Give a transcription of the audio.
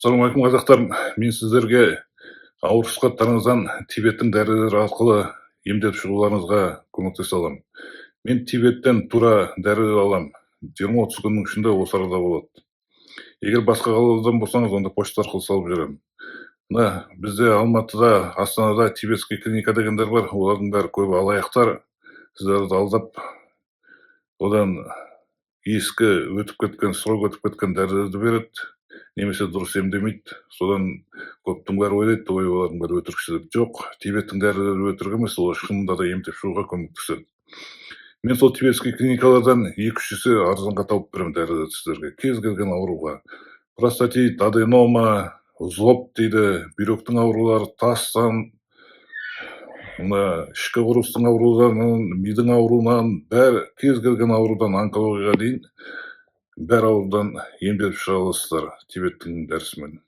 Ассалаумағалейкум қазақтар. Мен сіздерге ауыр сырқаттарыңыздан Тибеттің дәрілері арқылы емдеп шығуларыңызға көмектесе аламын. Мен Тибеттен тура дәрі аламын. 20-30 күннің ішінде осы арада болады. Егер басқа қаладан болсаңыз, онда почта арқылы салып жіберемін. Мына бізде Алматыда, Астанада тибетский клиника дегендер бар. Олардың бәрі көбі алаяқтар. Сіздерді алдап, одан ескі срок өтіп кеткен дәрілерді береді. Немесе дұрыс емдемейді. Содан көптің бәрі ойлайды, олардың бәрі өтірікші деп. Жоқ, Тибеттің дәрілері өтірік емес, олар шынында да емдеп шығуға көмектеседі. Мен сол тибетский клиникалардан 2-3 есе арзанға тауып беремін дәрілерді сіздерге. Кез келген ауруға. Простатит, аденома, зоб дейді, бүйректің аурулары, тастан, мына ішкі құрылыстың ауруларынан, мидың ауруынан, бәрі кез келген аурудан, онкологияға дейін бәр аурудан емделіп шыға аласыздар Тибеттің дәрісімен.